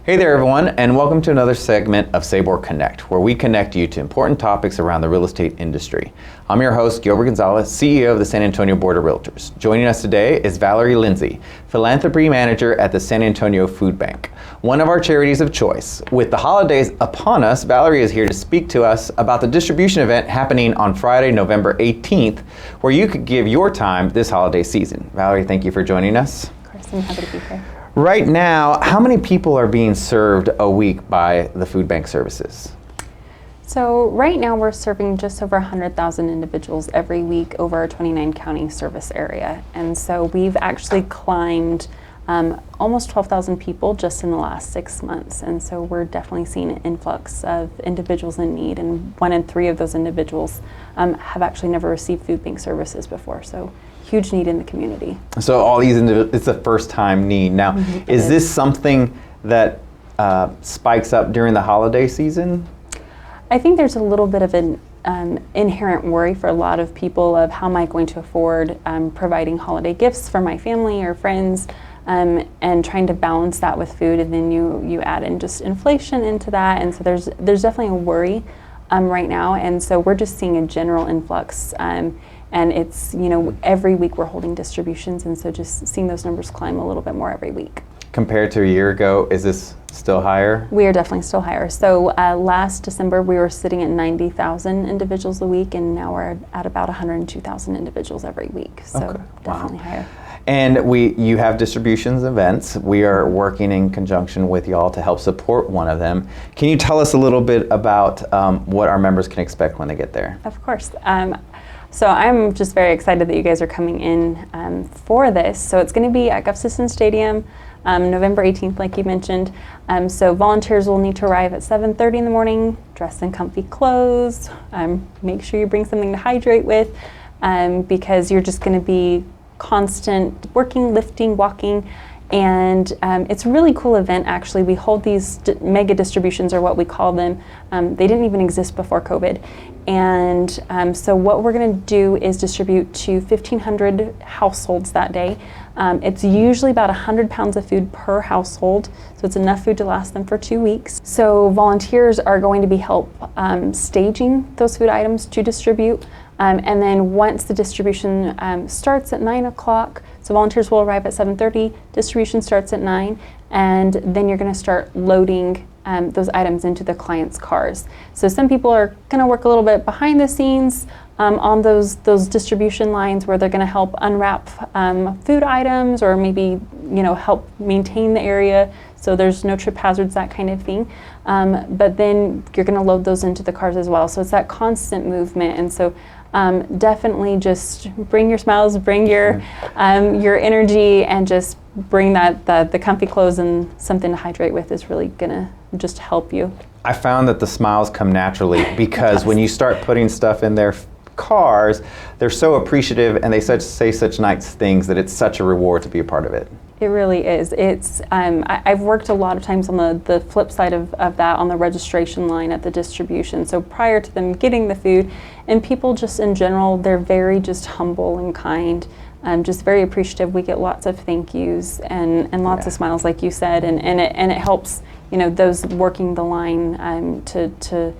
Hey there everyone, and welcome to another segment of SABOR Connect, where we connect you to important topics around the real estate industry. I'm your host, Gilbert Gonzalez, CEO of the San Antonio Board of Realtors. Joining us today is Valerie Lindsay, Philanthropy Manager at the San Antonio Food Bank, one of our charities of choice. With the holidays upon us, Valerie is here to speak to us about the distribution event happening on Friday, November 18th, where you could give your time this holiday season. Valerie, thank you for joining us. Of course, I'm happy to be here. Right now, how many people are being served a week by the food bank services? So right now we're serving just over 100,000 individuals every week over our 29 county service area. And so we've actually climbed almost 12,000 people just in the last 6 months. And so we're definitely seeing an influx of individuals in need. And 1 in 3 of those individuals have actually never received food bank services before. So huge need in the community. So all these individuals, it's a first time need. Now, is this something that spikes up during the holiday season? I think there's a little bit of an inherent worry for a lot of people of how am I going to afford providing holiday gifts for my family or friends, and trying to balance that with food, and then you add in just inflation into that, and so there's definitely a worry right now, and so we're just seeing a general influx. And it's, every week we're holding distributions, and so just seeing those numbers climb a little bit more every week. Compared to a year ago, is this still higher? We are definitely still higher. So last December we were sitting at 90,000 individuals a week, and now we're at about 102,000 individuals every week. So okay. Definitely higher. And you have distributions events. We are working in conjunction with y'all to help support one of them. Can you tell us a little bit about what our members can expect when they get there? Of course. So I'm just very excited that you guys are coming in for this. So it's going to be at Gustafson Stadium, November 18th, like you mentioned. So volunteers will need to arrive at 7:30 in the morning, dressed in comfy clothes. Make sure you bring something to hydrate with, because you're just going to be constant working, lifting, walking. And it's a really cool event, actually. We hold these mega distributions, or what we call them. They didn't even exist before COVID. And so what we're going to do is distribute to 1,500 households that day. It's usually about 100 pounds of food per household, so it's enough food to last them for 2 weeks. So volunteers are going to be help staging those food items to distribute. And then once the distribution starts at 9 o'clock, so volunteers will arrive at 7:30, distribution starts at 9, and then you're going to start loading those items into the client's cars. So some people are going to work a little bit behind the scenes on those distribution lines, where they're going to help unwrap food items, or maybe help maintain the area so there's no trip hazards, that kind of thing. But then you're going to load those into the cars as well. So it's that constant movement, and so definitely just bring your smiles, bring your energy, and just bring the comfy clothes, and something to hydrate with is really gonna just help you. I found that the smiles come naturally, because when you start putting stuff in their cars, they're so appreciative, and they say such nice things that it's such a reward to be a part of it. It really is. It's I've worked a lot of times on the flip side of that, on the registration line at the distribution. So prior to them getting the food, and people just in general, they're very just humble and kind, just very appreciative. We get lots of thank yous and lots of smiles, like you said, and it helps those working the line to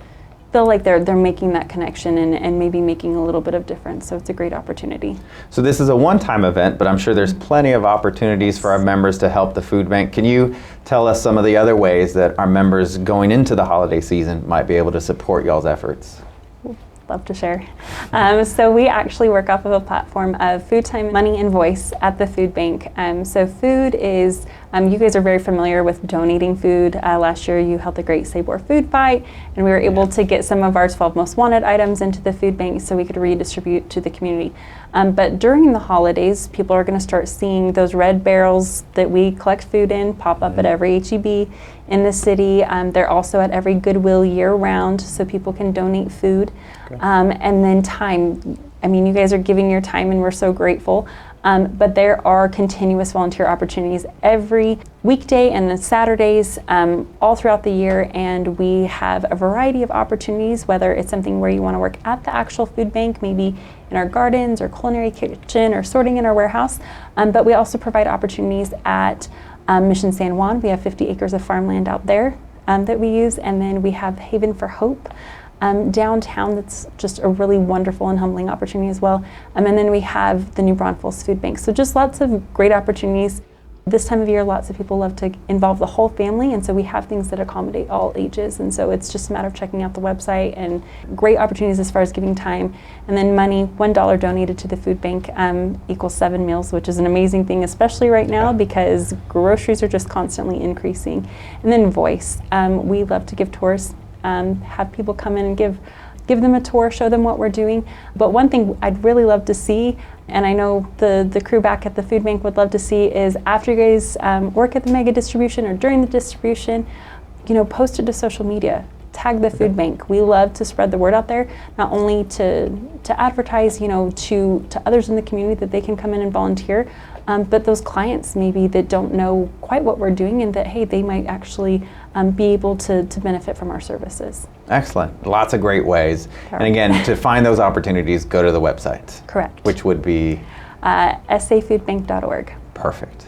feel like they're making that connection and maybe making a little bit of difference. So it's a great opportunity. So this is a one-time event, but I'm sure there's plenty of opportunities for our members to help the food bank. Can you tell us some of the other ways that our members going into the holiday season might be able to support y'all's efforts? Love to share. So we actually work off of a platform of food time, money, and voice at the food bank. So food is, you guys are very familiar with donating food. Last year you held the great SABOR food fight, and we were able to get some of our 12 most wanted items into the food bank so we could redistribute to the community. But during the holidays, people are going to start seeing those red barrels that we collect food in pop up at every H-E-B in the city. They're also at every Goodwill year-round, so people can donate food. Okay. And then time. I mean, you guys are giving your time, and we're so grateful. But there are continuous volunteer opportunities every weekday and then Saturdays all throughout the year, and we have a variety of opportunities, whether it's something where you want to work at the actual food bank, maybe in our gardens or culinary kitchen or sorting in our warehouse, but we also provide opportunities at Mission San Juan, we have 50 acres of farmland out there that we use. And then we have Haven for Hope downtown. That's just a really wonderful and humbling opportunity as well. And then we have the New Braunfels Food Bank. So just lots of great opportunities. This time of year, lots of people love to involve the whole family, and so we have things that accommodate all ages. And so it's just a matter of checking out the website, and great opportunities as far as giving time. And then money, $1 donated to the food bank equals 7 meals, which is an amazing thing, especially right now because groceries are just constantly increasing. And then voice. We love to give tours, have people come in and give them a tour, show them what we're doing. But one thing I'd really love to see, and I know the crew back at the food bank would love to see, is after you guys work at the mega distribution or during the distribution, post it to social media. Tag the food bank. We love to spread the word out there, not only to advertise, to others in the community that they can come in and volunteer, but those clients maybe that don't know quite what we're doing, and that, hey, they might actually be able to benefit from our services. Excellent. Lots of great ways. And again, to find those opportunities, go to the website. Correct. Which would be? safoodbank.org. Perfect.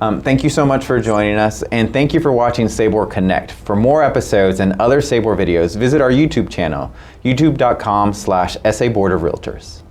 Thank you so much for joining us, and thank you for watching SABOR Connect. For more episodes and other SABOR videos, visit our YouTube channel, youtube.com/SA Board of Realtors.